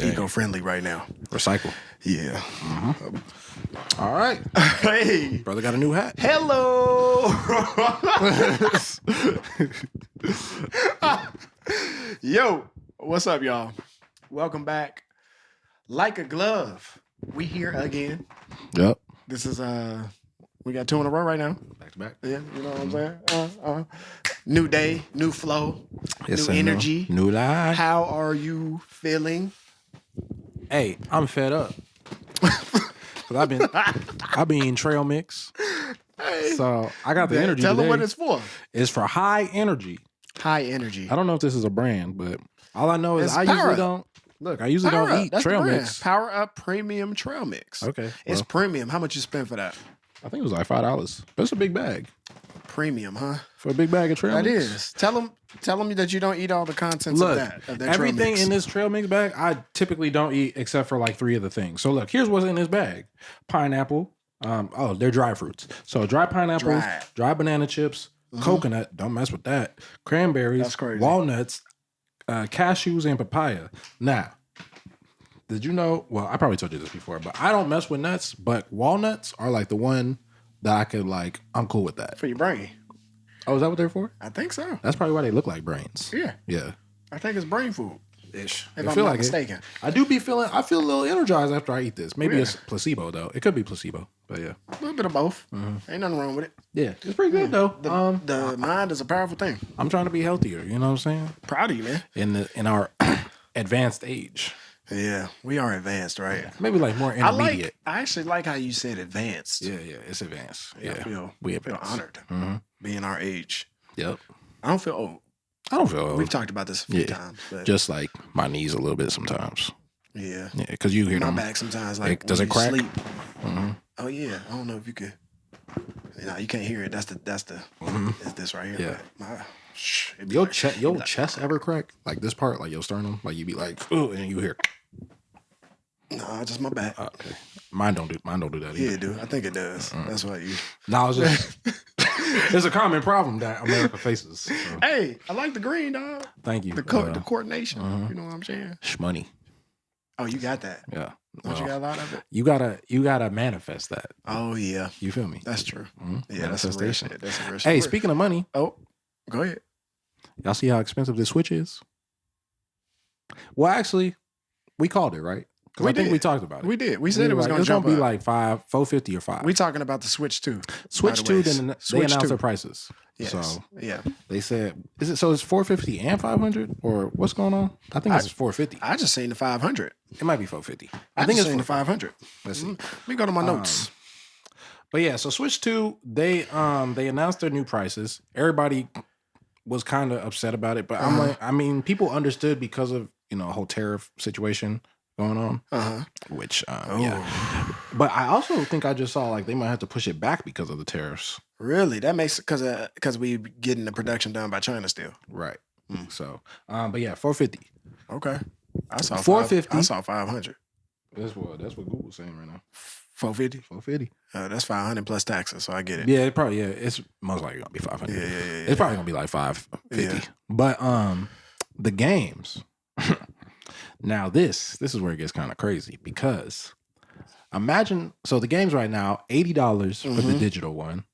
eco-friendly right now. Recycle. Yeah. All right. Hey. Brother got a new hat. Hello. Yo, what's up, y'all? Welcome back. Like a glove. We here again. Yep. This is we got 2 in a row right now. Back to back. Yeah, you know what I'm saying? New day, new flow, Yes, new energy. New life. How are you feeling? Hey, I'm fed up. Cause I've been eating trail mix. Hey. So I got the energy. Tell them today. what it's for. It's for high energy. High energy. I don't know if this is a brand, but all I know is It's I Power usually Up. don't. Look, I usually Power don't Up. eat That's trail the brand. mix. Power Up Premium Trail Mix. Okay. It's well, premium. How much you spend for that? I think it was like $5. But it's a big bag. Premium, huh? For a big bag of trail That mix. is. Tell them that you don't eat all the contents Look, of that. Of that everything trail mix. in this trail mix bag, I typically don't eat except for like 3 of the things. So look, here's what's in this bag: pineapple. They're dry fruits. So dry pineapples, dry banana chips, coconut. Don't mess with that. Cranberries, That's crazy. walnuts, cashews, and papaya. Now, did you know? Well, I probably told you this before, but I don't mess with nuts. But walnuts are like the one that I could like. I'm cool with that. For your brain. Oh, is that what they're for? I think so. That's probably why they look like brains. Yeah. Yeah. I think it's brain food. Ish. If I I'm feel not like mistaken. I feel a little energized after I eat this. Maybe Yeah. it's placebo though. It could be placebo, but yeah. A little bit of both. Ain't nothing wrong with it. Yeah, it's pretty good though. The mind is a powerful thing. I'm trying to be healthier. You know what I'm saying? Proud of you, man. In our advanced age, Yeah, we are advanced, right? maybe like more intermediate. I actually like how you said advanced. Yeah, it's advanced. Yeah, I we feel advanced. honored being our age. Yep. I don't feel old. I don't feel old. We've talked about this a few times, but Just like my knees a little bit sometimes. yeah, because you hear my them. back sometimes like Does when it you crack? Sleep. Oh yeah, I don't know if you could. You can't hear it. That's the. It's this right here. Yeah. But Your chest ever crack? Like this part, like your sternum, like you be like, oh, and you hear. No, just my back. Okay. Mine don't do that either. Yeah, dude. I think it does. That's why you. No, it's just it's a common problem that America faces. So. Hey, I like the green, dog. Thank you. The coordination. You know what I'm saying? Shmoney. Oh, you got that. Yeah. Don't you got a lot of it? You gotta manifest that. Oh yeah, You feel me? that's true. Yeah, that's Manifestation. a real shit. That's a real shit. Hey, speaking of money, Oh, go ahead. y'all see how expensive this Switch is? Well, actually, we called it, right? Because We I think did. we talked about it. We did. We said it was like, going to it's jump be up. like $450 or $5. We talking about the Switch 2. Switch by the 2, way. then they Switch announced 2. their prices. Yes. So Yeah. they said, is it so? It's $450 and $500, or what's going on? I think it's $450. I just seen the 500. It might be $450. I think just it's seen the 500. Let's see. Let me go to my notes. But yeah, so Switch 2, they announced their new prices. Everybody was kind of upset about it, but I'm like, I mean, people understood because of a whole tariff situation going on. Which yeah. But I also think I just saw like they might have to push it back because of the tariffs. Really? That makes because we getting the production done by China still. Right. So, but yeah, $450. Okay. I saw $450. I saw 500. That's what Google's saying right now. 450. $450. That's 500 plus taxes, so I get it. Yeah, it's most likely gonna be 500. Yeah. It's probably gonna be like 550. Yeah. But the games. Now this is where it gets kind of crazy because imagine the games right now $80 for the digital one,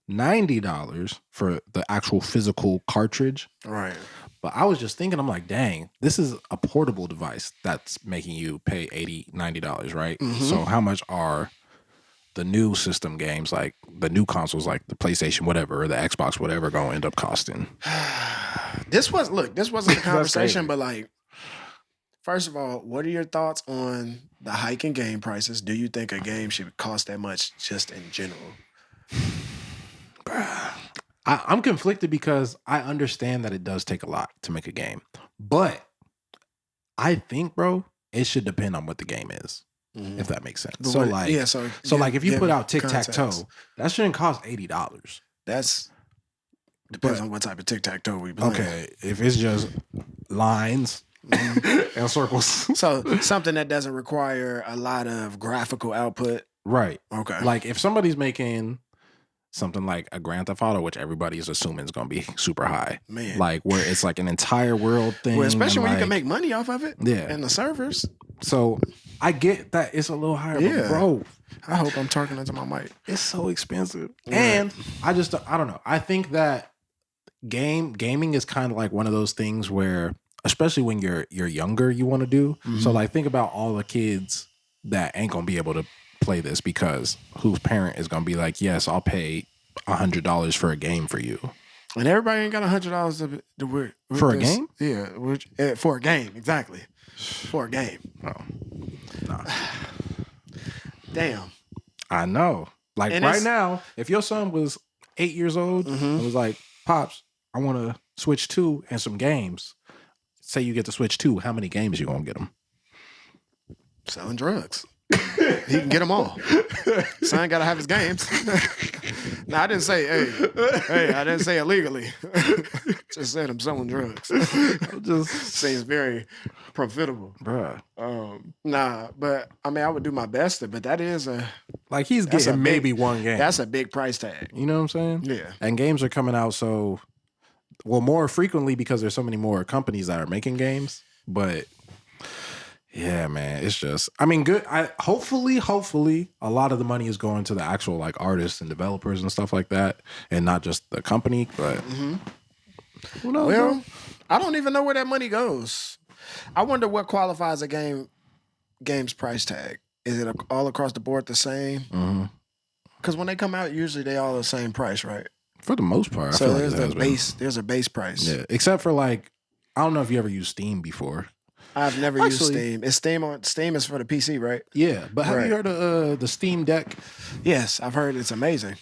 $90 for the actual physical cartridge. Right. But I was just thinking, I'm like, dang, this is a portable device that's making you pay $80, $90, right? So how much are the new system games, like the new consoles, like the PlayStation, whatever, or the Xbox, whatever, going to end up costing? This wasn't a conversation, crazy. but like, first of all, what are your thoughts on the hike in game prices? Do you think a game should cost that much just in general? I'm conflicted because I understand that it does take a lot to make a game, but I think, bro, it should depend on what the game is, if that makes sense. So like if you put out tic-tac-toe, that shouldn't cost $80. That's depends on what type of tic-tac-toe we play. Okay, if it's just lines and circles. So something that doesn't require a lot of graphical output. Right. Okay. Like if somebody's making something like a Grand Theft Auto, which everybody is assuming is going to be super high. Man. Like where it's like an entire world thing. Well, especially when like, you can make money off of it. Yeah. And the servers. So I get that it's a little higher, Yeah. but bro, I hope I'm talking into my mic. it's so expensive. Right. And I don't know. I think that gaming is kind of like one of those things where, especially when you're younger, you want to do. Mm-hmm. So like think about all the kids that ain't gonna be able to play this because whose parent is gonna be like, yes, I'll pay $100 for a game for you. And everybody ain't got $100 For a game? Yeah, for a game, exactly. For a game. Oh, no. Damn. I know. Like And right it's- now, if your son was 8 years old and was like, Pops, I want to Switch 2 and some games. Say you get the Switch 2, how many games you gonna get him? Selling drugs. He can get them all. Son got to have his games. No, I didn't say, hey, I didn't say illegally. Just said I'm selling drugs. Just seems very profitable. Bruh. Nah, but I mean, I would do my best, but that is Like he's That's getting a maybe big- one game. that's a big price tag. You know what I'm saying? Yeah. And games are coming out more frequently because there's so many more companies that are making games. But yeah, man, it's just, I mean, good. Hopefully a lot of the money is going to the actual like artists and developers and stuff like that, and not just the company. But who knows? Well, bro? I don't even know where that money goes. I wonder what qualifies a game's price tag. Is it all across the board the same? Because when they come out, usually they all the same price, right? For the most part, I So feel like there's it the has been. base. There's a base price. Yeah, except for like, I don't know if you ever used Steam before. I've never used Actually- Steam. It's Steam is for the PC, right? Yeah, but have Right. you heard of the Steam Deck? Yes, I've heard it's amazing.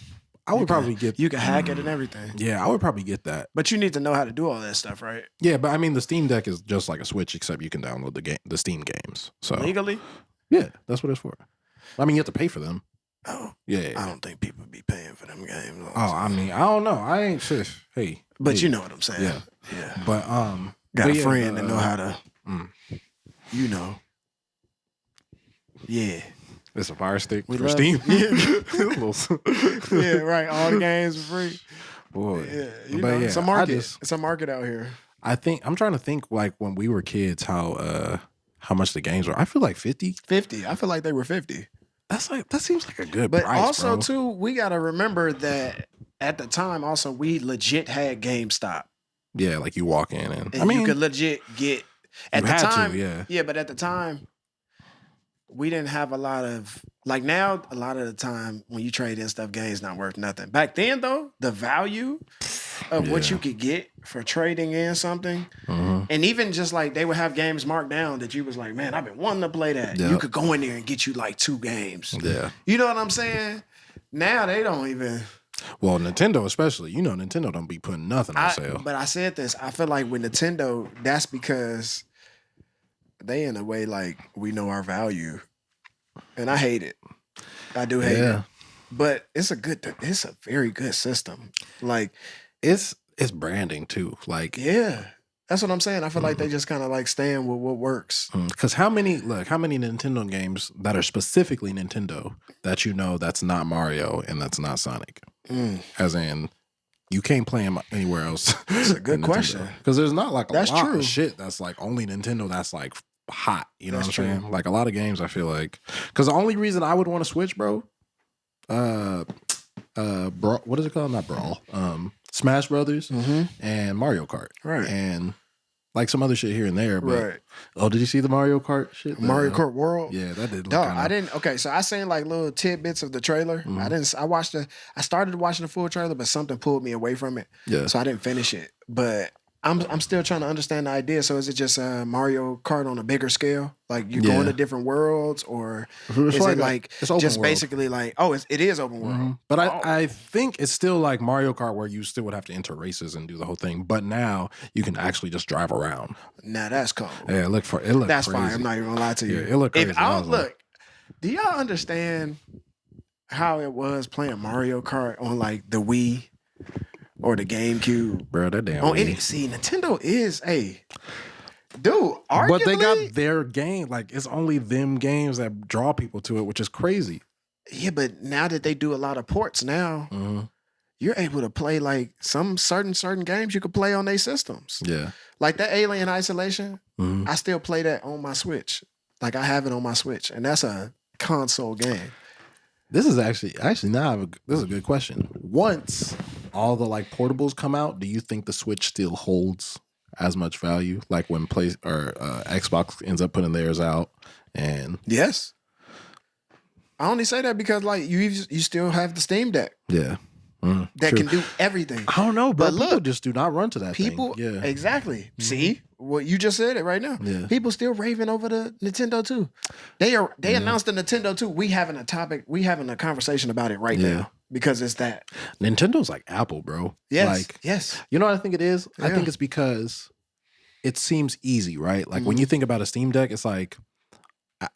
I would probably get. You can hack it and everything, Yeah, I would probably get that. but you need to know how to do all that stuff, right? Yeah, but I mean, the Steam Deck is just like a Switch, except you can download the Steam games. So Legally? yeah, that's what it's for. I mean, you have to pay for them. Oh, Yeah. I don't think people be paying for them games. Oh, I mean, I don't know. I ain't shit. Hey, But hey. you know what I'm saying. Yeah. Yeah. But Got but a yeah, friend that know how to, mm. you know. Yeah. It's a Fire Stick We for love- Steam. Yeah. Yeah, right. All the games are free. Boy. Yeah. You But know, yeah, it's a I market. just- It's a market out here. I think I'm trying to think like when we were kids how much the games were. I feel like 50. 50. I feel like they were 50. That seems like a good But price, also, bro. too, we got to remember that at the time, also, we legit had GameStop. Yeah, like you walk in and And I mean you could legit get, at you the had to, time. yeah. Yeah, but at the time, we didn't have a lot of, like now, a lot of the time when you trade in stuff, game's not worth nothing. Back then, though, the value of what Yeah. you could get for trading in something, Mhm. and even just like they would have games marked down that you was like, man, I've been wanting to play that. Yeah. You could go in there and get you like 2 games. Yeah. You know what I'm saying? Now they don't even. Well, Nintendo especially, you know, Nintendo don't be putting nothing on sale. But I said this. I feel like with Nintendo, that's because they in a way like we know our value, and I hate it. I do hate it. But it's a very good system. Like, It's branding too. Like yeah, that's what I'm saying. I feel like Mm-hmm. they just kind of like stand with what works. because how many Nintendo games that are specifically Nintendo that you know that's not Mario and that's not Sonic? Mm. As in, you can't play them anywhere else. That's a good question. Because there's not like a That's lot true. of shit that's like only Nintendo that's like hot. You know That's what I'm true. saying? Like a lot of games, I feel like because the only reason I would want to switch, bro, what is it called? Not Brawl. Smash Brothers and Mario Kart. Right. And like some other shit here and there. But Right. oh, did you see the Mario Kart shit? Mario Kart World. Yeah, that did. Look Dog, kinda, I didn't. Okay, so I seen like little tidbits of the trailer. Mm-hmm. I didn't. I started watching the full trailer, but something pulled me away from it. Yeah. So I didn't finish it. But I'm still trying to understand the idea. So is it just Mario Kart on a bigger scale? Like you Yeah. going to different worlds, or It's is like it like it's open just world. basically like it is open world? Mhm. But Oh. I think it's still like Mario Kart where you still would have to enter races and do the whole thing. But now you can actually just drive around. Now that's cool. Yeah, it looked That's crazy. fine. I'm not even gonna lie to you. Yeah, it looked crazy. If I I don't was like- look, do y'all understand how it was playing Mario Kart on like the Wii or the GameCube? Bro, that damn On Wii. any see, Nintendo is dude. Arguably, But they got their game. Like it's only them games that draw people to it, which is crazy. yeah. But now that they do a lot of ports now, Mhm. you're able to play like some certain games you could play on their systems. Yeah. Like that Alien Isolation, Mhm. I still play that on my Switch. Like I have it on my Switch, and that's a console game. This is actually now this is a good question. Once all the like portables come out, do you think the Switch still holds as much value? Like when Xbox ends up putting theirs out, and Yes. I only say that because like you still have the Steam Deck yeah, that true. can do everything. I don't know, bro. But People look, just do not run to that People, thing. Yeah, exactly. See what you just said it right now. Yeah. People still raving over the Nintendo 2. They announced the Nintendo 2. We having a conversation about it right now because it's that. Nintendo's like Apple, bro. Yes, like, yes. You know what I think it is? I Yeah. think it's because it seems easy, right? Like when you think about a Steam Deck, it's like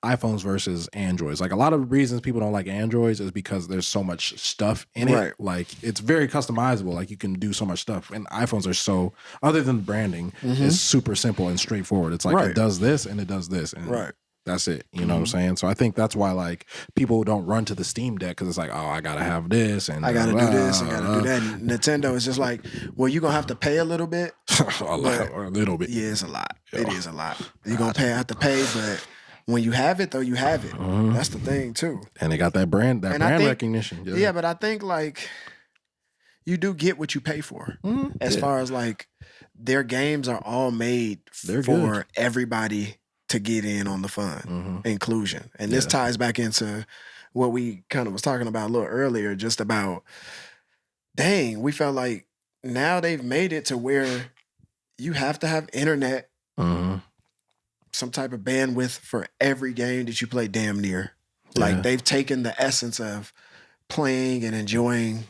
iPhones versus Androids. Like a lot of reasons people don't like Androids is because there's so much stuff in Right. it. Like it's very customizable. Like you can do so much stuff. And iPhones are so, other than the branding, it's super simple and straightforward. It's like it does this and it does this. And that's it. You know what I'm saying? So I think that's why like people don't run to the Steam Deck because it's like, oh, I gotta have this and I gotta do this, I gotta do that. And Nintendo is just like, well, you're gonna have to pay a little bit. a little bit. Yeah, it's a lot. It is a lot. You're gonna have to pay, but when you have it, though, you have it. That's the thing too. And they got that brand recognition. Yeah, but I think like you do get what you pay for. As far as like their games are all made for good. everybody to get in on the fun, inclusion. And this ties back into what we kind of was talking about a little earlier, just about, dang, we felt like now they've made it to where you have to have internet, some type of bandwidth for every game that you play damn near. Like they've taken the essence of playing and enjoying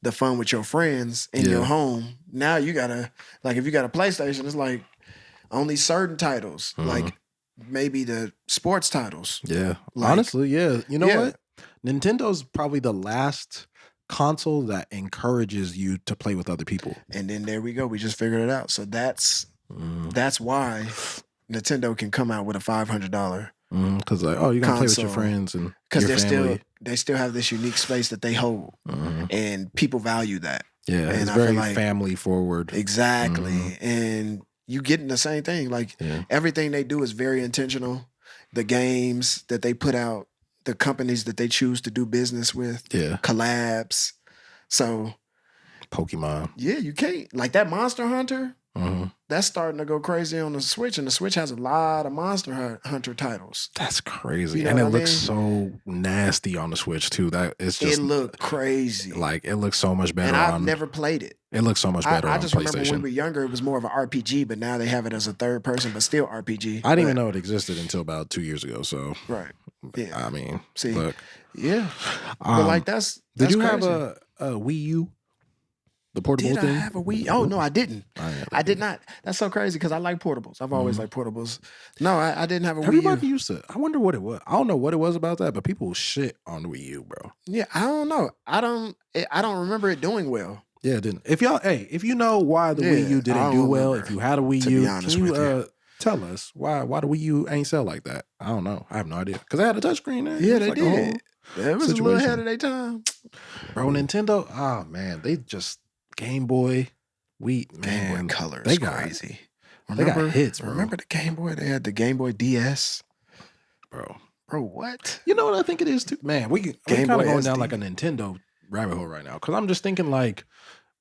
the fun with your friends in your home. Now you gotta, like if you got a PlayStation, it's like only certain titles, like maybe the sports titles. Yeah. Like, honestly, yeah. You know what? Nintendo's probably the last console that encourages you to play with other people. And then there we go. We just figured it out. So that's why Nintendo can come out with a $500 because like, oh, you can play with your friends and because family. they still have this unique space that they hold, and people value that. Yeah, and it's I very feel like, family forward. Exactly, and you getting the same thing. Like everything they do is very intentional. The games that they put out, the companies that they choose to do business with, collabs. So, Pokemon. Yeah, you can't like that Monster Hunter. That's starting to go crazy on the Switch, and the Switch has a lot of Monster Hunter titles. That's crazy, You know and it what I looks so nasty on the Switch too. That it's just it looked crazy. Like it looks so much better. And I've never played it. It looks so much better. I on just PlayStation. remember when we were younger, it was more of an RPG, but now they have it as a third person, but still RPG. I didn't even know it existed until about 2 years ago. So yeah, I mean, see, look, but like that's did you crazy. have a Wii U? The portable Did thing? I have a Wii? Oh no, I didn't. I did not. That's so crazy because I like portables. I've always liked portables. No, I didn't have a Everybody Wii U. used to. I wonder what it was. I don't know what it was about that, but people shit on the Wii U, bro. Yeah, I don't know. I don't remember it doing well. Yeah, it didn't. If you know why the Wii U didn't do well, if you had a Wii U, can you tell us why the Wii U ain't sell like that? I don't know. I have no idea because they had a touchscreen there. Yeah, they did. It was a little ahead of their time, bro. Nintendo, oh man, they just. Game Boy, man, Game Boy Color they is got crazy. They got hits, bro. Remember the Game Boy? They had the Game Boy DS, bro. What? You know what I think it is too, man. We're kind of going down like a Nintendo rabbit hole right now because I'm just thinking like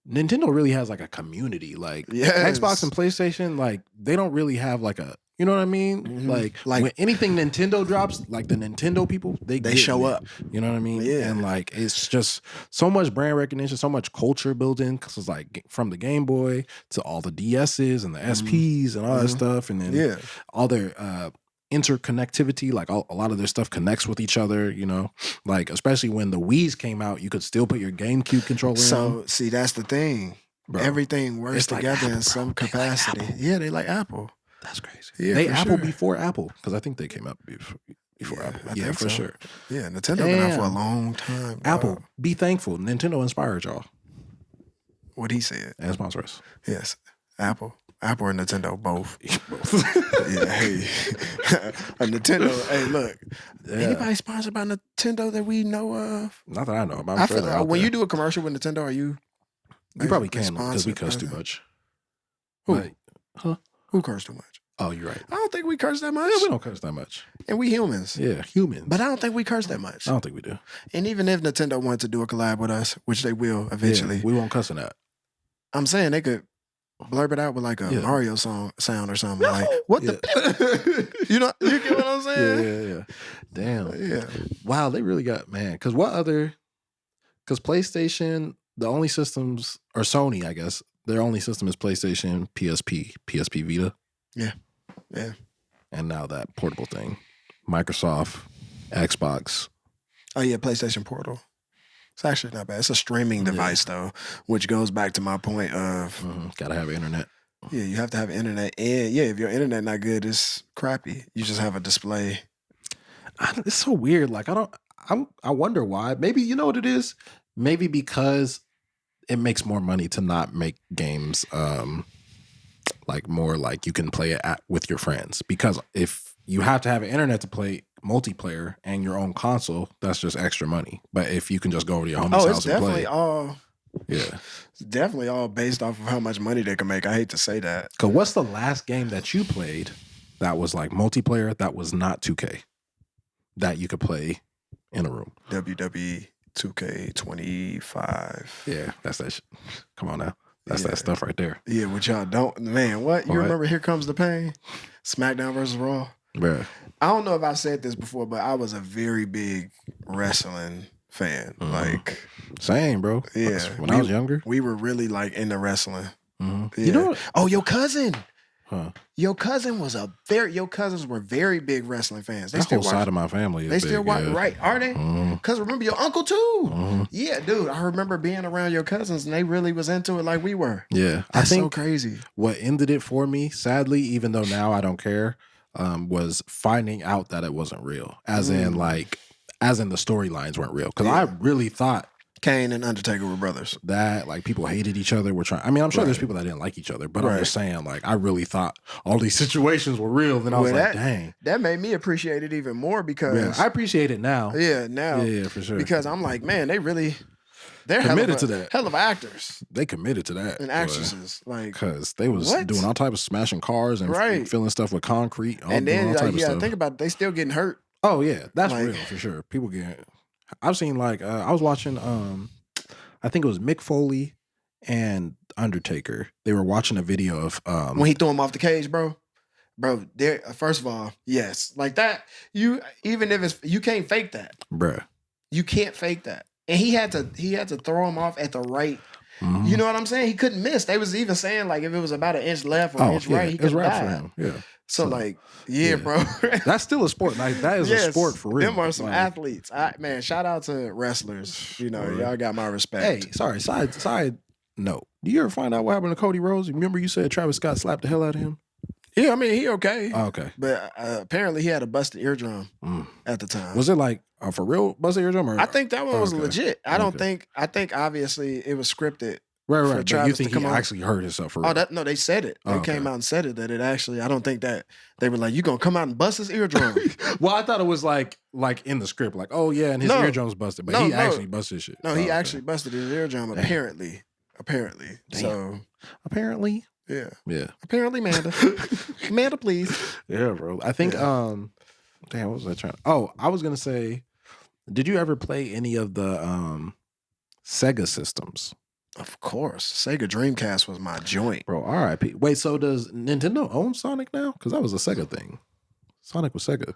Nintendo really has like a community. Like Xbox and PlayStation, like they don't really have like a. You know what I mean? Like when anything Nintendo drops, like the Nintendo people, they show up. You know what I mean? Yeah. And like it's just so much brand recognition, so much culture built in because it's like from the Game Boy to all the DSs and the SPs and all that stuff, and then all their interconnectivity, like a lot of their stuff connects with each other. You know, like especially when the Wii's came out, you could still put your GameCube controller. So see, that's the thing. Bro, everything works together like in some capacity. Yeah, they like Apple. That's crazy. Yeah, they Apple before Apple because I think they came up before Apple. Yeah, for sure. Yeah, Nintendo been out for a long time. Apple, be thankful. Nintendo inspired y'all. What he said. And sponsor us. Yes, Apple. Apple or Nintendo, both. Both. Yeah, hey, a Nintendo. Hey, look, Yeah. anybody sponsored by Nintendo that we know of? Not that I know, but I'm I sure feel they're like out when there. you do a commercial with Nintendo, are you? You probably basically can because we sponsored cuss by too them? much. Who? But, huh? Who cursed too much? Oh, you're right. I don't think we curse that much. Yeah, we don't curse that much. And we humans. Yeah, humans. But I don't think we curse that much. I don't think we do. And even if Nintendo wanted to do a collab with us, which they will eventually, Yeah, we won't cuss in that. I'm saying they could blurb it out with like a Yeah. Mario sound or something. Like, what the? You get what I'm saying? Yeah. Damn. Yeah. Wow, they really got, man. Because because PlayStation, the only systems, or Sony, I guess, their only system is PlayStation, PSP Vita. Yeah. And now that portable thing. Microsoft, Xbox. Oh yeah, PlayStation Portal. It's actually not bad. It's a streaming device though, which goes back to my point of Gotta have internet. Yeah, you have to have internet, and yeah, if your internet not good, it's crappy. You just have a display. It's so weird. Like I wonder why. Maybe you know what it is. Maybe because it makes more money to not make games like more like you can play it with your friends. Because if you have to have an internet to play multiplayer and your own console, that's just extra money. But if you can just go over to your homie's house and play, it's definitely all based off of how much money they can make. I hate to say that. Cause what's the last game that you played that was like multiplayer that was not 2K that you could play in a room? WWE 2K25. Yeah, that's that shit. Come on now. That's that stuff right there. Yeah, which y'all don't. Man, what? You remember Here Comes the Pain? SmackDown versus Raw? Bruh. I don't know if I said this before, but I was a very big wrestling fan. Like, same, bro. Yeah. When I was younger. We were really like into wrestling. Yeah. You know what? Oh, your cousin. Huh. Your cousins were very big wrestling fans. They That still whole side of my family is They still big, watch, yeah. right? Are they? Because remember your uncle too. Yeah, dude. I remember being around your cousins and they really was into it like we were. Yeah, That's I think so crazy. what ended it for me, sadly, even though now I don't care, was finding out that it wasn't real. As in the storylines weren't real. Because I really thought Kane and Undertaker were brothers. that like people hated each other. I mean, I'm sure there's people that didn't like each other, but I'm just saying, like, I really thought all these situations were real. Then I was like, dang. That made me appreciate it even more because I appreciate it now. Yeah, now. Yeah, for sure. Because I'm like, man, they're committed to that. Hell of actors. They committed to that. And actresses. Like, because they was doing all type of smashing cars and filling stuff with concrete. And then think about it, they still getting hurt. Oh yeah, that's real for sure. People get. I've seen like I was watching. I think it was Mick Foley and Undertaker. They were watching a video of when he threw him off the cage, bro. There. First of all, yes, like that. You can't fake that, bruh. You can't fake that. And he had to throw him off at the right. You know what I'm saying? He couldn't miss. They was even saying like if it was about an inch left or an inch right, he could die. For him. Yeah. So like, bro. That's still a sport. Like that is a sport for real. Them are some athletes. Man, shout out to wrestlers. You know, y'all got my respect. Hey, sorry. Side note. Do you ever find out what happened to Cody Rhodes? Remember you said Travis Scott slapped the hell out of him? Yeah, I mean he okay. Oh, okay. But apparently he had a busted eardrum at the time. Was it like for real busted eardrum? Or? I think that one was legit. I think obviously it was scripted. Right. But you think he actually hurt himself for real? No, they said it. They came out and said it that it actually. I don't think that they were like, "You gonna come out and bust his eardrum?" Well, I thought it was like in the script, like, "Oh yeah," and his eardrum's busted, but he actually busted his shit. No, he actually busted his eardrum. Apparently. Damn. So apparently, yeah. Apparently, Amanda, Amanda, please. Yeah, bro. I think. Damn, what was I trying? Oh, I was gonna say, did you ever play any of the Sega systems? Of course. Sega Dreamcast was my joint. Bro, RIP. Wait, so does Nintendo own Sonic now? Because that was a Sega thing. Sonic was Sega.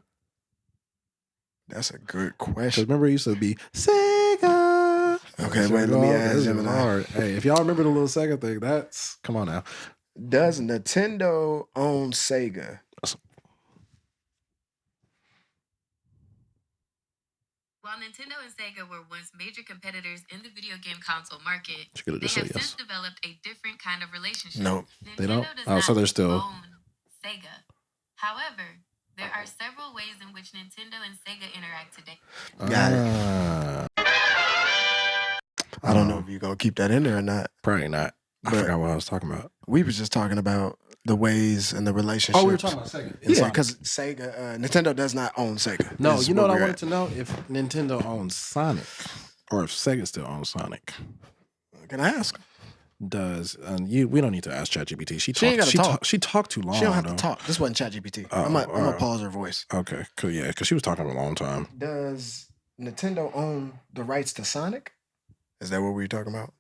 That's a good question. Remember it used to be Sega. Okay, wait, let me ask you. Hey, if y'all remember the little Sega thing, come on now. Does Nintendo own Sega? While Nintendo and Sega were once major competitors in the video game console market, they have since developed a different kind of relationship. Nope. They don't? Oh, so they're still own Sega. However, there are several ways in which Nintendo and Sega interact today. Got it. I don't know if you're going to keep that in there or not. Probably not. I forgot what I was talking about. We was just talking about the ways and the relationships. Oh, we were talking about Sega. Yeah, because Sega, Nintendo does not own Sega. No, you know what I wanted to know? If Nintendo owns Sonic, or if Sega still owns Sonic. Can I ask? Does we don't need to ask ChatGPT. She talked too long. She don't have to talk. This wasn't ChatGPT. I'm gonna pause her voice. Okay, cool. Yeah, because she was talking a long time. Does Nintendo own the rights to Sonic? Is that what we were talking about?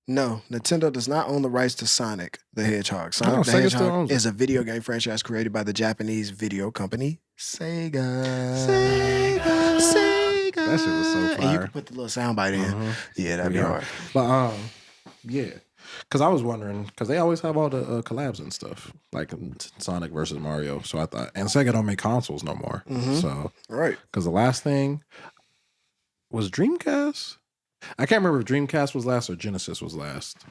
No, Nintendo does not own the rights to Sonic the Hedgehog. Sonic the Hedgehog is a video game franchise created by the Japanese video company Sega. That shit was so fire. And you can put the little soundbite in. Yeah, that'd be hard. But yeah, because I was wondering, because they always have all the collabs and stuff, like Sonic versus Mario. So I thought, and Sega don't make consoles no more. So right, because the last thing was Dreamcast. I can't remember if Dreamcast was last or Genesis was last.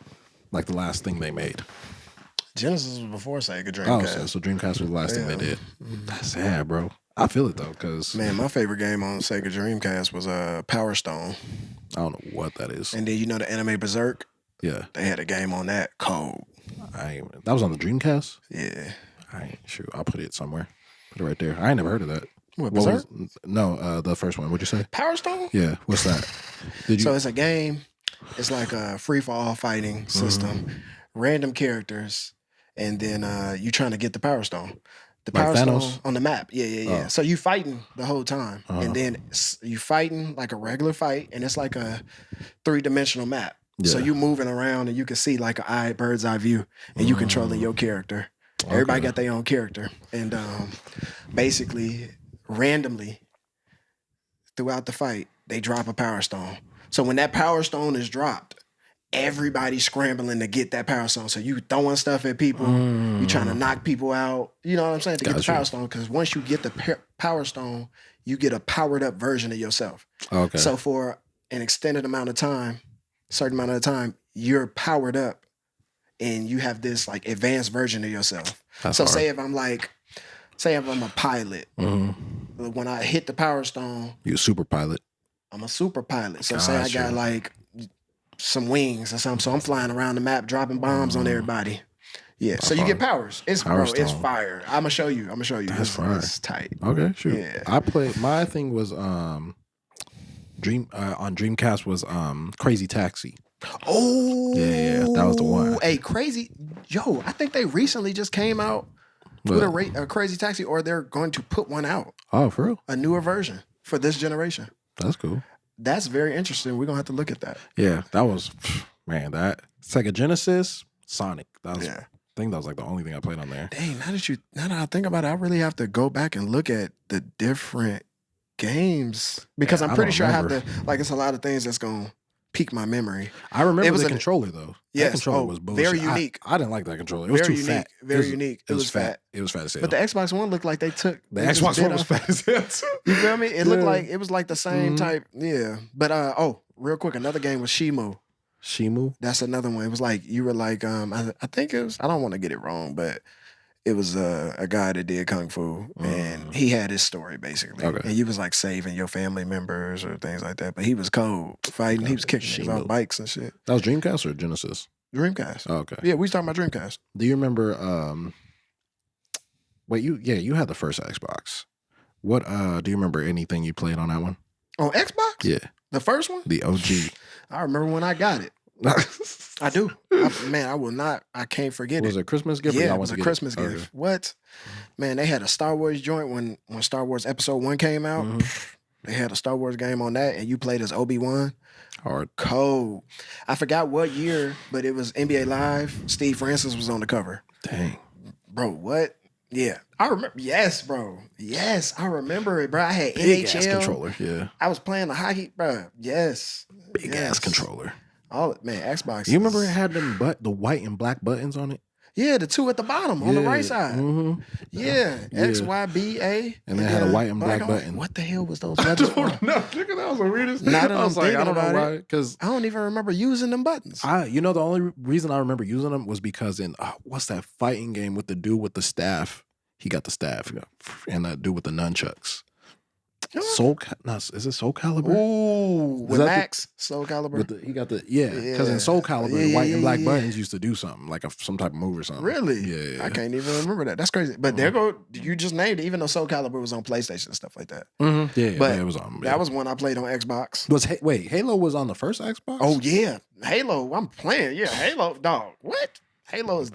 Like the last thing they made. Genesis was before Sega Dreamcast. Oh, so Dreamcast was the last thing they did. That's sad, bro. I feel it though, because man, my favorite game on Sega Dreamcast was Power Stone. I don't know what that is. And then you know the anime Berserk? Yeah. They had a game on that, cold. That was on the Dreamcast? Yeah. I ain't sure. I'll put it somewhere. Put it right there. I ain't never heard of that. What, Berserk? No, the first one. What'd you say? Power Stone? Yeah. What's that? So it's a game. It's like a free-for-all fighting system. Random characters. And then you trying to get the Power Stone. The Power Stone on the map. Yeah. Oh. So you fighting the whole time. And then you fighting like a regular fight. And it's like a 3-dimensional map. Yeah. So you moving around and you can see like a bird's eye view. And you controlling your character. Okay. Everybody got their own character. And basically, randomly, throughout the fight, they drop a Power Stone. So when that Power Stone is dropped, everybody's scrambling to get that Power Stone. So you throwing stuff at people, you trying to knock people out. You know what I'm saying? To get the Power Stone. Because once you get the Power Stone, you get a powered up version of yourself. Okay. So for an extended amount of time, certain amount of time, you're powered up and you have this like advanced version of yourself. That's so hard. Say if I'm a pilot, when I hit the Power Stone, you're a super pilot. I'm a super pilot. So say I got like some wings or something. So I'm flying around the map, dropping bombs on everybody. Yeah. So you get powers. It's fire. I'm gonna show you. That's fire. It's tight. Okay, shoot. Yeah. I played. My thing was on Dreamcast was Crazy Taxi. Oh yeah, that was the one. Hey, Crazy, I think they recently just came out with a Crazy Taxi, or they're going to put one out. Oh, for real? A newer version for this generation. That's cool. That's very interesting. We're gonna have to look at that. Yeah, that was that Sega Genesis, Sonic. That was, I think that was like the only thing I played on there. Dang, now that I think about it, I really have to go back and look at the different games because I'm pretty sure I have to. Like, it's a lot of things that's gonna pique my memory. I remember the controller though. Yes, that controller was bullshit. Very unique. I didn't like that controller. It was too fat. Very unique. It was fat. It was fat as hell. But the Xbox One looked like they took the Xbox One was fat as hell too. You feel me? It looked like it was like the same type. Yeah. But real quick, another game was Shimu. Shimu? That's another one. It was like you were like I think it was. I don't want to get it wrong, but it was a guy that did Kung Fu, and he had his story basically. Okay. And you was like saving your family members or things like that. But he was cold fighting. He was kicking on bikes and shit. That was Dreamcast or Genesis? Dreamcast. Oh, okay. Yeah, we was talking about Dreamcast. Do you remember? You had the first Xbox. What do you remember? Anything you played on that one? On Xbox? Yeah, the first one. The OG. I remember when I got it. I do. I will not. I can't forget it. Was it a Christmas gift? Yeah, it was a Christmas gift. Okay. What? Man, they had a Star Wars joint when Star Wars Episode 1 came out. They had a Star Wars game on that, and you played as Obi-Wan. Hard. Cold. I forgot what year, but it was NBA Live. Steve Francis was on the cover. Dang. Bro, what? Yeah. I remember. Yes, bro. Yes, I remember it, bro. I had big NHL. Ass controller, yeah. I was playing the hockey, bro. Yes. Big ass controller. Oh, man, Xbox. You remember it had the white and black buttons on it? Yeah, the two at the bottom on the right side. Yeah, X, Y, B, A. And they had a white and black button. What the hell was those buttons for? No, look at that. Was the weirdest. Now that I'm thinking about it, because I don't even remember using them buttons. The only reason I remember using them was because in what's that fighting game with the dude with the staff? He got the staff, and that dude with the nunchucks. Is it Soul Calibur? Ooh, with Max, Soul Calibur. He got because in Soul Calibur, the white and black buttons used to do something, like some type of move or something. Really? Yeah. I can't even remember that. That's crazy. But there go, you just named it, even though Soul Calibur was on PlayStation and stuff like that. Mm-hmm. Yeah, but it was on. That was one I played on Xbox. Halo was on the first Xbox? Oh, yeah. Halo, I'm playing. Yeah, Halo, dog. What? Halo is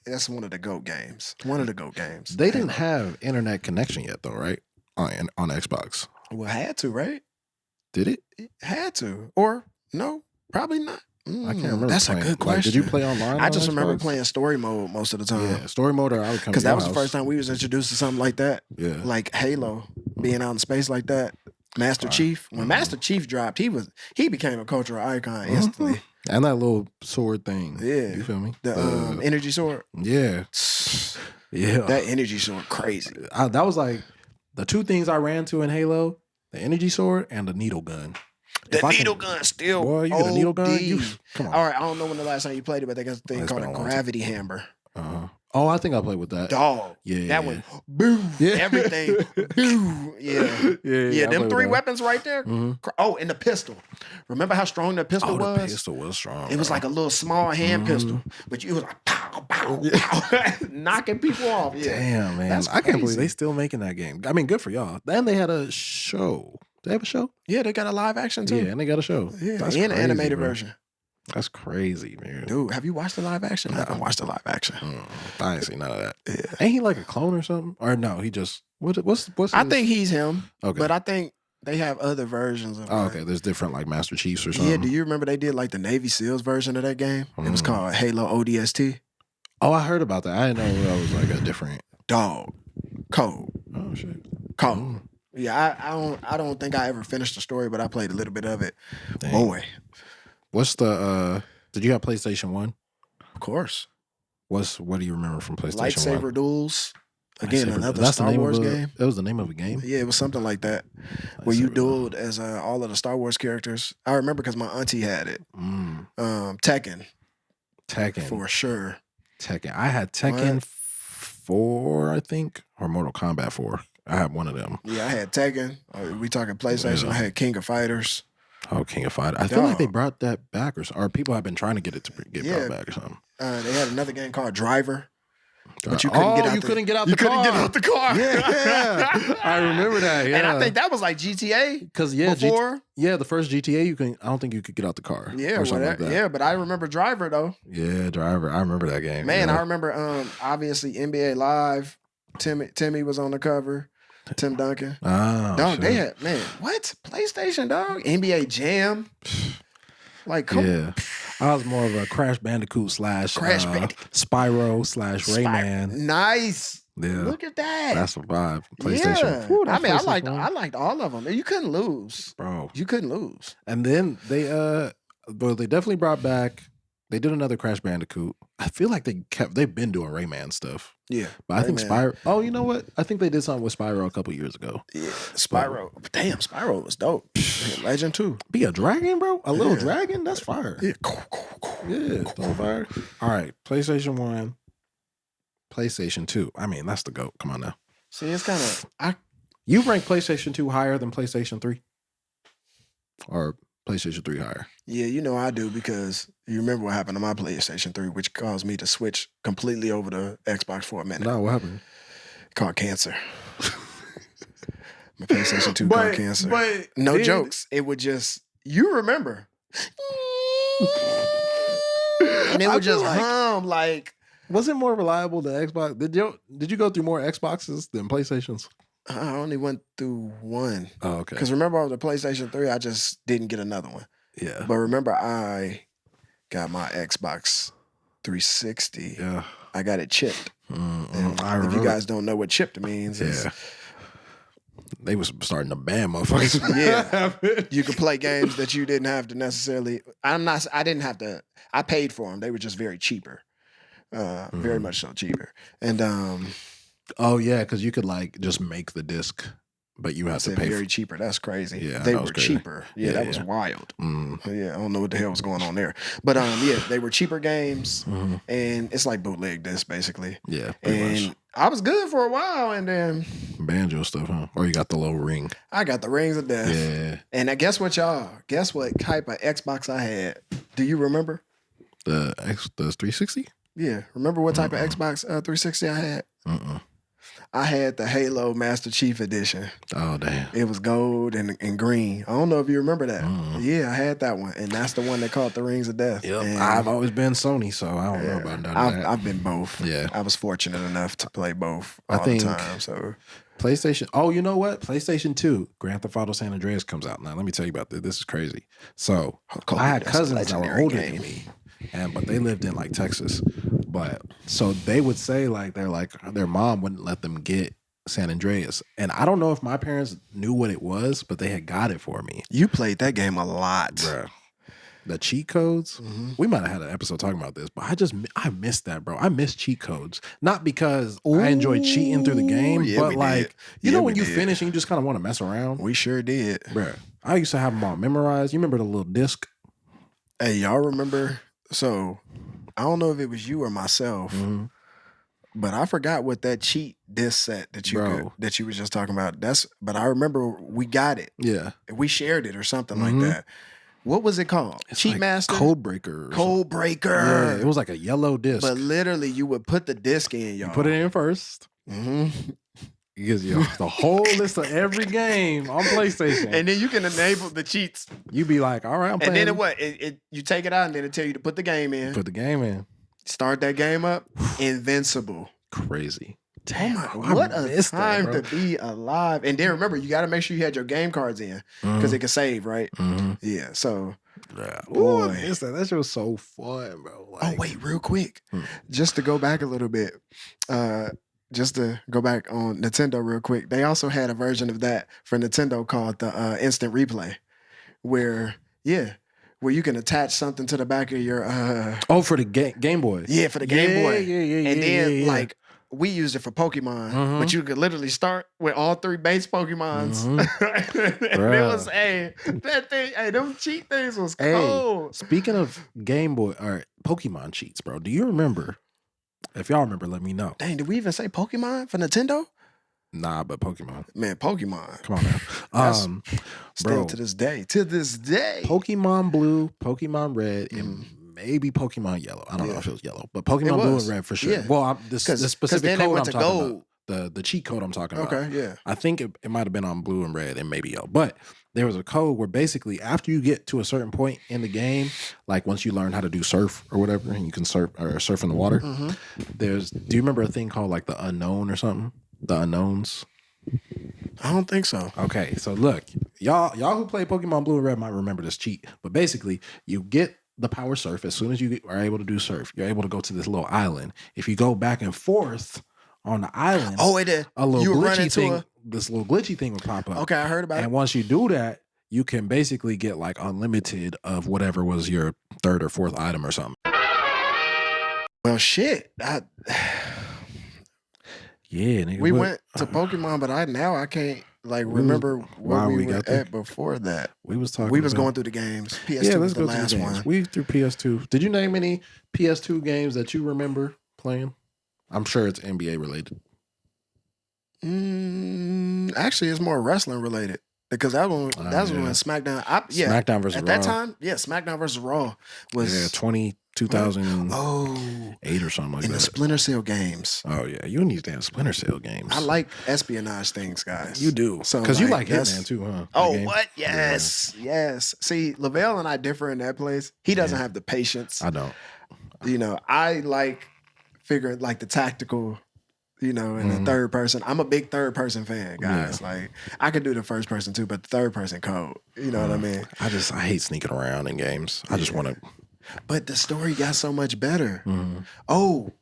that's one of the GOAT games. One of the GOAT games. They didn't have internet connection yet, though, right? On Xbox. Well, had to, right? Did it? It had to. Or, no, probably not. I can't remember. That's a good question. Did you play online? I just remember playing story mode most of the time. Yeah, story mode, or I would come because that was the first time we was introduced to something like that. Yeah, like Halo, being out in space like that. Master Chief. When Master Chief dropped, he became a cultural icon instantly. And that little sword thing. Yeah, you feel me? The energy sword. Yeah, yeah. That energy sword, crazy. That was like the two things I ran to in Halo: the energy sword and the needle gun. The needle gun still. Boy, you get a needle gun? Come on. All right, I don't know when the last time you played it, but they got a thing called a gravity hammer. Oh, I think I played with that. Dog. Yeah. That one. Boom. Yeah. Everything. Boom. Yeah. Yeah. Them three weapons right there. Mm-hmm. Oh, and the pistol. Remember how strong that pistol was? The pistol was strong. It was like a little small hand pistol, but you was like pow, pow, pow, knocking people off. Yeah. Damn, man. I can't believe they still making that game. I mean, good for y'all. Then they had a show. They have a show? Yeah, they got a live action too. Yeah, and they got a show. Yeah, and an animated version. That's crazy, man. Dude, have you watched the live action? I haven't watched the live action. I ain't seen none of that. Yeah. Ain't he like a clone or something? Or no, he just what's I think he's him. Okay. But I think they have other versions of okay. There's different like Master Chiefs or something. Yeah, do you remember they did like the Navy SEALs version of that game? It was called Halo ODST. Oh, I heard about that. I didn't know that was like a different dog. Cold. Oh shit. Cold. Yeah, I don't think I ever finished the story, but I played a little bit of it. Dang. Boy. What's the did you have PlayStation 1? Of course. What do you remember from PlayStation 1? Lightsaber duels. Again, another Star Wars game. That was the name of a game? Yeah, it was something like that. Where you dueled as all of the Star Wars characters. I remember because my auntie had it. Tekken. For sure. Tekken. I had Tekken 4, I think, or Mortal Kombat 4. I had one of them. Yeah, I had Tekken. We talking PlayStation. Yeah. I had King of Fighters. Oh, King of Fighters. I feel like they brought that back or people have been trying to get it to get brought back or something. They had another game called Driver. But you couldn't get out the car. You couldn't get out the car. Yeah. I remember that. Yeah. And I think that was like GTA. Because before. The first GTA, I don't think you could get out the car. Yeah, or something like that. Yeah, but I remember Driver though. Yeah, Driver. I remember that game. Man, I remember obviously NBA Live. Timmy was on the cover. Tim Duncan. Oh, dog, they had what? PlayStation, dog? NBA Jam. Like, yeah. I was more of a Crash Bandicoot / Spyro / Rayman. Nice. Yeah. Look at that. That's a vibe. PlayStation. Yeah. Whew, I mean, I liked all of them. You couldn't lose. Bro. You couldn't lose. And then they definitely brought back, they did another Crash Bandicoot. I feel like they've been doing Rayman stuff. Yeah. But I think Spyro. Oh, you know what? I think they did something with Spyro a couple years ago. Yeah. Spyro. Damn, Spyro was dope. Legend too. Be a dragon, bro? A little dragon? That's fire. Yeah. Yeah. Cool. Fire. All right. PlayStation 1. PlayStation 2. I mean, that's the GOAT. Come on now. See, it's kind of. You rank PlayStation 2 higher than PlayStation 3? Or PlayStation 3 higher? Yeah, you know I do because you remember what happened to my PlayStation 3, which caused me to switch completely over to Xbox for a minute. No, what happened? Caught cancer. My PlayStation 2 caught cancer. But no jokes. It would just, you remember. And it would just hum like. Was it more reliable than Xbox? Did you go through more Xboxes than PlayStations? I only went through one. Oh, okay. Because remember on the PlayStation 3, I just didn't get another one. Yeah. But remember, I got my Xbox 360. Yeah. I got it chipped. If you guys don't know what chipped means, they was starting to ban motherfuckers. Yeah. You could play games that you didn't have to necessarily. I didn't have to. I paid for them. They were just very cheaper. Very much so cheaper. And oh yeah, because you could like just make the disc, but you have to pay very cheaper. That's crazy. Yeah, they were cheaper. Yeah, that was wild. Yeah, I don't know what the hell was going on there, but yeah, they were cheaper games, and it's like bootleg disc basically. Yeah, and much. I was good for a while, and then banjo stuff, huh? Or you got the little ring? I got the rings of death. Yeah. And guess what, y'all? Guess what type of Xbox I had? Do you remember? The 360? Yeah. Remember what type of Xbox 360 I had? I had the Halo Master Chief Edition. Oh, damn. It was gold and green. I don't know if you remember that. Yeah, I had that one. And that's the one that caught the Rings of Death. Yep. And I've always been Sony, so I don't know about that. I've been both. Yeah. I was fortunate enough to play both all the time. So PlayStation. Oh, you know what? PlayStation 2, Grand Theft Auto San Andreas comes out. Now, let me tell you about this. This is crazy. So I had cousins that were older than me. But they lived in like Texas. But so they would say like their mom wouldn't let them get San Andreas. And I don't know if my parents knew what it was, but they had got it for me. You played that game a lot. Bruh. The cheat codes. We might have had an episode talking about this, but I missed that, bro. I miss cheat codes. Not because I enjoyed cheating through the game, but like, you know when you finish and you just kind of want to mess around? We sure did. Bruh. I used to have them all memorized. You remember the little disc? Hey, y'all remember? So, I don't know if it was you or myself, but I forgot what that cheat disc set that you were just talking about. But I remember we got it. Yeah, we shared it or something like that. What was it called? It's Cheat like Master? Code Breaker. Code Breaker. Yeah, it was like a yellow disc. But literally, you would put the disc in, y'all. You put it in first. It gives you the whole list of every game on PlayStation. And then you can enable the cheats. You be like, all right, I'm playing. And then you take it out and then it tell you to put the game in. Put the game in. Start that game up. Invincible. Crazy. Damn, what a time to be alive. And then remember, you got to make sure you had your game cards in because it can save, right? Yeah, so. Boy. That shit was so fun, bro. Like, oh, wait, real quick. Just to go back a little bit. Just to go back on Nintendo real quick. They also had a version of that for Nintendo called the Instant Replay. Where you can attach something to the back of your... for the Game Boy. Yeah, for the Game Boy. Yeah. And then, like, we used it for Pokemon, but you could literally start with all 3 base Pokemons. And it was, that thing, them cheat things was cold. Speaking of Game Boy, or Pokemon cheats, bro, do you remember? If y'all remember, let me know. Dang, did we even say Pokemon for Nintendo? Nah, but Pokemon. Man, Pokemon. Come on, now. Still to this day. Pokemon Blue, Pokemon Red, and maybe Pokemon Yellow. I don't know if it was yellow, but Pokemon Blue and Red for sure. Yeah. Well, the specific code I'm talking about, the cheat code I'm talking about. Okay, yeah. I think it might have been on Blue and Red and maybe Yellow, but there was a code where basically after you get to a certain point in the game, like once you learn how to do surf or whatever, and you can surf in the water, do you remember a thing called like the unknown or something? The unknowns? I don't think so. Okay, so look, y'all who play Pokemon Blue and Red might remember this cheat, but basically you get the power surf as soon as you are able to do surf. You're able to go to this little island. If you go back and forth on the island, a little glitchy thing. This little glitchy thing would pop up. Okay, I heard about it. And once you do that, you can basically get like unlimited of whatever was your 3rd or 4th item or something. Well, shit. Yeah, nigga. We went to Pokemon, but I can't remember where we were at before that. We was going through the games. PS2 was the last one. We through PS2. Did you name any PS2 games that you remember playing? I'm sure it's NBA related. Actually, it's more wrestling related because that was when SmackDown. SmackDown versus Raw. At that time, SmackDown versus Raw was 2008 or something like that. In the Splinter Cell games. Oh yeah, you need damn Splinter Cell games. I like espionage things, guys. You do, so because you like Hitman too, huh? Oh, what? Yes, yes. See, Lavelle and I differ in that place. He doesn't have the patience. I don't. I like figuring like the tactical. In the third person. I'm a big third person fan, guys. Yeah. Like I could do the first person too, but the third person code. You know what I mean? I hate sneaking around in games. I just want to. But the story got so much better. Oh,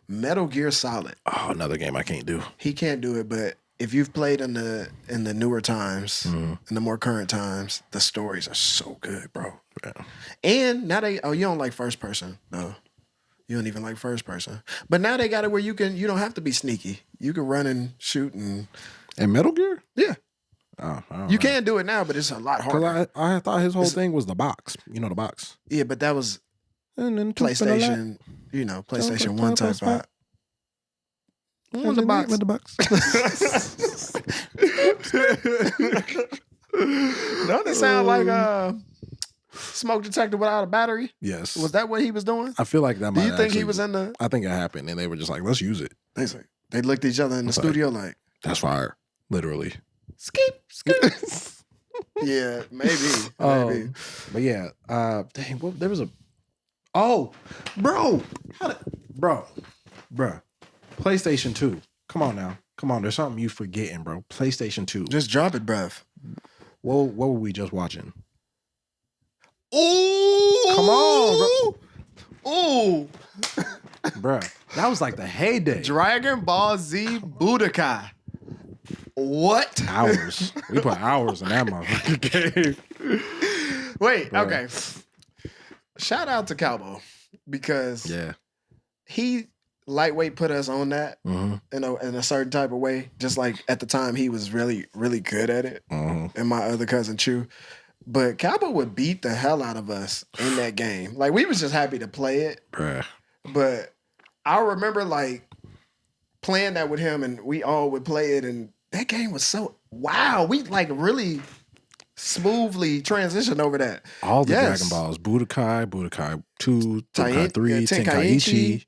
Metal Gear Solid. Oh, another game I can't do. He can't do it, but if you've played in the newer times, in the more current times, the stories are so good, bro. Yeah. And now you don't like first person, no. You don't even like first person. But now they got it where you don't have to be sneaky. You can run and shoot and Metal Gear? Yeah. Oh, you can do it now, but it's a lot harder. I thought his whole thing was the box. You know the box. Yeah, but that was PlayStation, PlayStation 1 type of. With the box. With the box. Don't it sound like a smoke detector without a battery? Yes. Was that what he was doing? I feel like that might Do you think he was in the... I think it happened, and they were just like, let's use it. They looked at each other in the studio like... That's fire. Literally. Skip. Yeah, maybe. But yeah, dang, there was a... Oh, bro. Bro. PlayStation 2. Come on now. There's something you forgetting, bro. PlayStation 2. Just drop it, bruv. What were we just watching? Ooh! Come on, bro. Ooh! Bruh, that was like the heyday. Dragon Ball Z Budokai. What? Hours. We put hours in that motherfucking game. Wait, okay. Shout out to Calbo because he lightweight put us on that in a certain type of way. Just like at the time he was really, really good at it. And my other cousin Chu. But Calbo would beat the hell out of us in that game. Like we was just happy to play it. Bruh. But I remember like playing that with him and we all would play it and that game was so wow. We like really smoothly transitioned over that. All the Dragon Balls. Budokai 2, Budokai 3, Tenkaichi.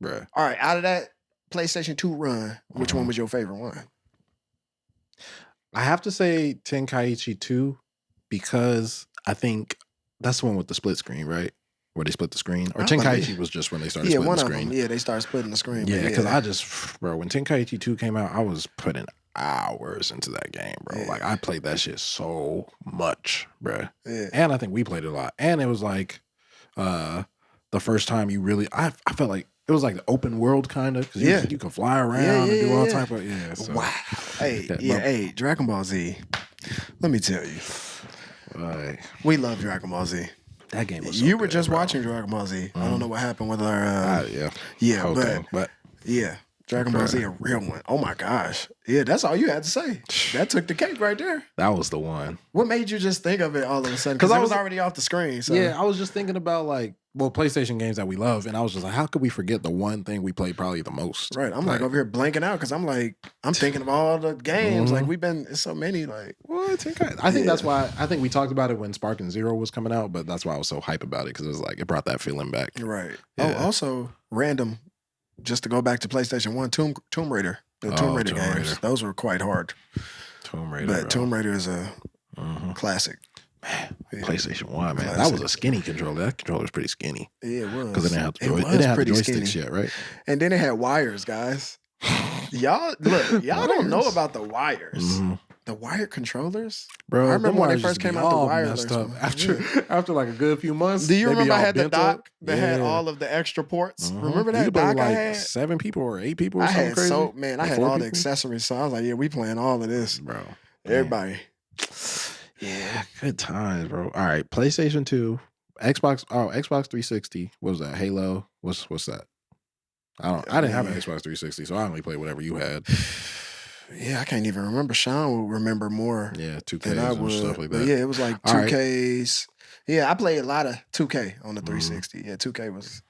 Bruh. All right, out of that PlayStation 2 run, which one was your favorite one? I have to say Tenkaichi 2 because I think that's the one with the split screen, right? Where they split the screen. Or Tenkaichi was just when they started splitting the screen. Yeah, they started splitting the screen. Yeah, because when Tenkaichi 2 came out, I was putting hours into that game, bro. Yeah. Like, I played that shit so much, bro. Yeah. And I think we played it a lot. And it was like the first time you really, I felt like it was like the open world kind of, because you can fly around and do all type of, so. Wow. Hey, Dragon Ball Z. Let me tell you. We love Dragon Ball Z. That game was so You were just watching Dragon Ball Z. I don't know what happened with our... but Dragon Ball Z, a real one. Oh my gosh. Yeah, that's all you had to say. That took the cake right there. That was the one. What made you just think of it all of a sudden? Because I was already off the screen. So. Yeah, I was just thinking about PlayStation games that we love, and I was just like, how could we forget the one thing we played probably the most? Right. I'm like over here blanking out because I'm thinking of all the games. Like it's so many. Like what? I think that's why. I think we talked about it when Sparking Zero was coming out, but that's why I was so hype about it because it was like it brought that feeling back. Right. Yeah. Oh, also random. Just to go back to PlayStation 1, Tomb Raider. The Tomb Raider games. Those were quite hard. Tomb Raider. But Tomb Raider is a classic. Man, PlayStation 1, man. Classic. That was a skinny controller. That controller was pretty skinny. Yeah, it was. Because it didn't have the joysticks yet, right? And then it had wires, guys. Y'all don't know about the wires. The wired controllers? Bro, I remember when they first came out, the wireless. After like a good few months. Do you remember I had the dock that had all of the extra ports? Remember that dock I had? 7 people or 8 people or something crazy? I had all the accessories. So I was like, yeah, we playing all of this. Bro. Everybody. Yeah, good times, bro. All right, PlayStation 2, Xbox 360. What was that? Halo? What's that? I didn't have an Xbox 360, so I only played whatever you had. Yeah, I can't even remember. Sean will remember more. Yeah, 2Ks and stuff like that. But yeah, it was like 2Ks. Right. Yeah, I played a lot of 2K on the 360. Yeah, 2K was.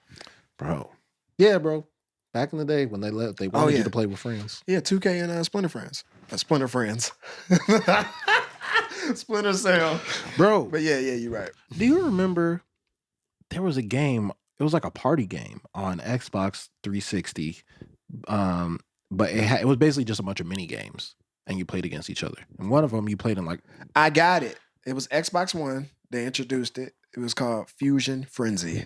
Bro. Yeah, bro. Back in the day when they wanted you to play with friends. Yeah, 2K and Splinter Friends. Splinter Friends. Splinter Cell. Bro. But yeah, you're right. Do you remember there was a game, it was like a party game on Xbox 360. But it was basically just a bunch of mini games, and you played against each other. And one of them you played in like... I got it. It was Xbox One. They introduced it. It was called Fusion Frenzy.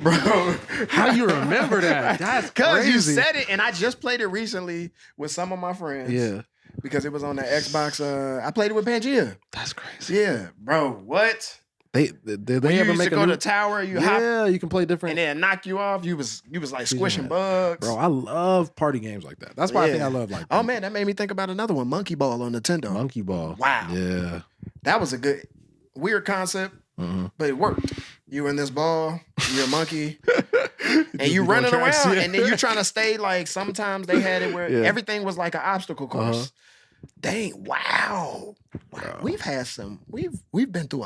Bro. How you remember that? That's crazy. Because you said it, and I just played it recently with some of my friends. Yeah. Because it was on the Xbox. I played it with Pangea. That's crazy. Yeah. Bro, what? They ever make to go to the tower, hop, you can play different, and then knock you off. You was like squishing bugs. Bro, I love party games like that. That's why I think I love like. Oh man, that made me think about another one, Monkey Ball on Nintendo. Monkey Ball. Wow. Yeah. That was a good, weird concept, but it worked. You in this ball, you're a monkey, and you running around, and then you trying to stay like. Sometimes they had it where everything was like an obstacle course. Dang! Wow. We've had some. We've been through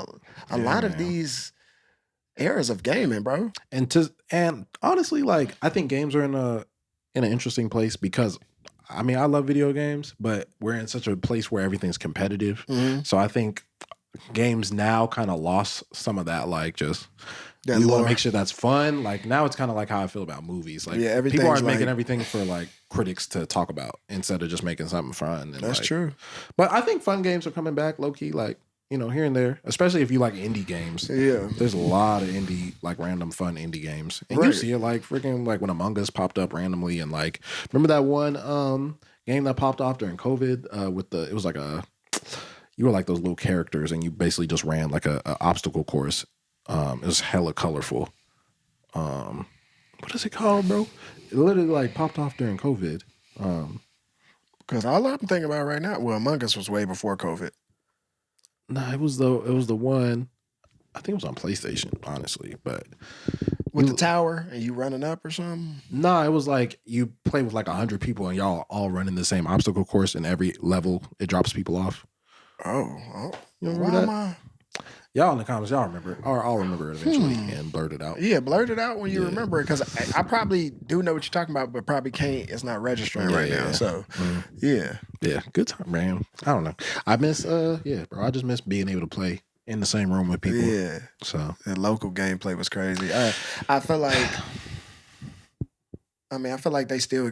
a lot of these eras of gaming, bro. And honestly, like I think games are in in an interesting place because I mean, I love video games, but we're in such a place where everything's competitive. So I think games now kind of lost some of that, like just That we want lore. to make sure that's fun. Like now it's kind of like how I feel about movies. Like Yeah, people aren't everything's making like- everything for like critics to talk about instead of just making something fun. And That's like, true. But I think fun games are coming back low key, like, you know, here and there, especially if you like indie games. Yeah. There's a lot of indie, like random fun indie games. And you Right. see it like freaking like when Among Us popped up randomly and like, remember that one game that popped off during COVID with it was like you were like those little characters and you basically just ran like a obstacle course. It was hella colorful. What is it called, bro? It literally like popped off during COVID. Because all I'm thinking about right now, well, Among Us was way before COVID. Nah, it was the one. I think it was on PlayStation, honestly, but With the tower and you running up or something? nah, it was like you play with like 100 people and y'all all running the same obstacle course, and every level it drops people off. Oh. You remember Why that? am I? Y'all in the comments, y'all remember, or I'll remember it eventually and blurt it out. Yeah, blurt it out when you remember it, because I probably do know what you're talking about, but probably can't. It's not registering right now. So, yeah. Yeah, good time, man. I don't know. I miss, bro. I just miss being able to play in the same room with people. Yeah. So The local gameplay was crazy. I feel like, I feel like they still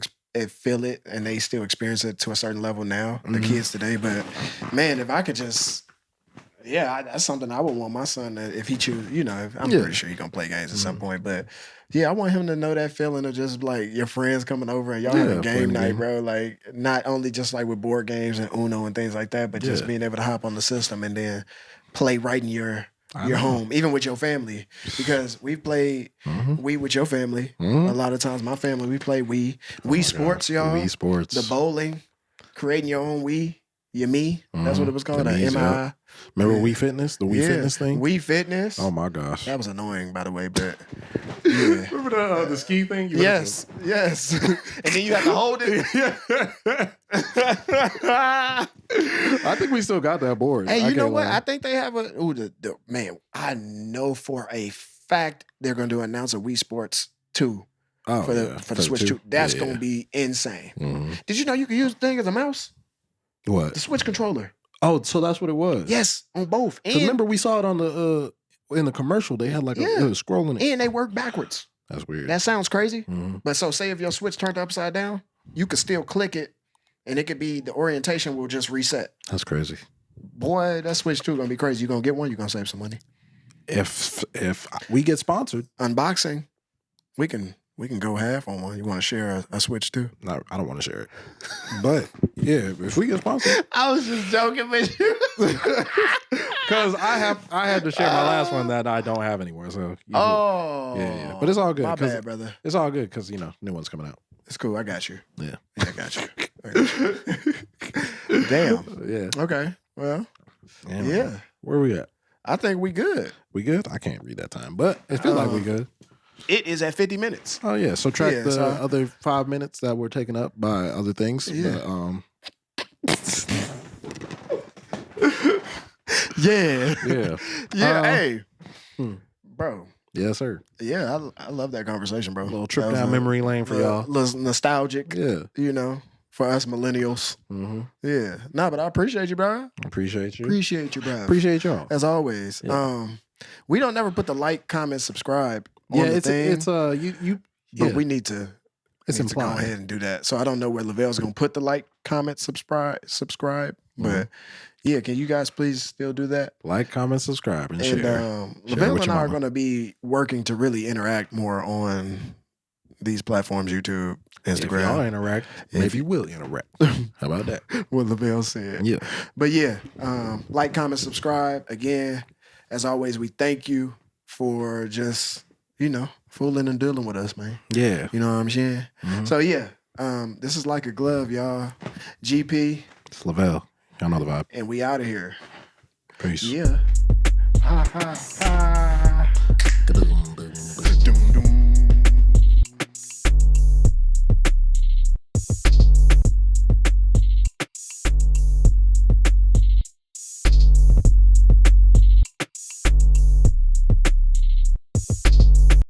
feel it and they still experience it to a certain level now, the kids today. But man, if I could just, that's something I would want my son to, if he choose, I'm pretty sure he's going to play games at some point. But yeah, I want him to know that feeling of just like your friends coming over and y'all having game night, bro. Like not only just like with board games and Uno and things like that, but just being able to hop on the system and then play right in your home, even with your family, because we've played Wii with your family. A lot of times my family, we play Wii Sports, y'all. Wii Sports. The bowling, creating your own Wii, your Me. That's what it was called, The Mii's, MI. Remember Wii Fitness? The Wii Fitness thing? Wii Fitness. Oh my gosh. That was annoying, by the way, but yeah. Remember the ski thing? Yes. And then you have to hold it. I think we still got that board. Hey, you know what? Lie. I think they have man, I know for a fact they're going to announce a Wii Sports 2 for the Switch 2. That's going to be insane. Did you know you can use the thing as a mouse? What? The Switch controller. Oh, so that's what it was. Yes, on both. And remember we saw it on the in the commercial. They had like it was scrolling. And they work backwards. That's weird. That sounds crazy. But so say if your Switch turned upside down, you could still click it and it could be the orientation will just reset. That's crazy. Boy, that Switch 2 gonna be crazy. You gonna get one, you're gonna save some money. If we get sponsored. Unboxing, we can go half on one. You want to share a Switch too? No, I don't want to share it. But yeah, if we get sponsored. I was just joking with you. Because I had to share my last one that I don't have anymore. So yeah. But it's all good. My bad, brother. It's all good because new one's coming out. It's cool. I got you. Yeah, I got you. Damn. Yeah. Okay. Well. Yeah. Yeah. Where we at? I think we good. We good? I can't read that time, but it feels like we good. It is at 50 minutes. Oh yeah. So track the other 5 minutes that were taken up by other things. Yeah. But, Yeah. Yeah. Hey. Bro. Yes, sir. Yeah, I love that conversation, bro. A little trip down memory lane for y'all. Nostalgic. Yeah. For us millennials. Yeah. Nah, but I appreciate you, bro. Appreciate you. Appreciate you, bro. Appreciate y'all. As always. Yeah. We don't never put the like, comment, subscribe on the thing. It's you but we need to it's need to go implied. ahead and do that. So I don't know where Lavelle's gonna put the like, comment, subscribe. But yeah, can you guys please still do that? Like, comment, subscribe, and share. Lavelle and I are gonna be working to really interact more on these platforms, YouTube, Instagram. If y'all interact, maybe you will interact. How about that? What Lavelle said. Yeah. But yeah, like, comment, subscribe. Again, as always, we thank you for just, fooling and dealing with us, man. Yeah. You know what I'm saying? So yeah, this is Like a Glove, y'all. GP. It's Lavelle. Y'all know the vibe. And we out of here. Peace. Yeah. Ha ha ha.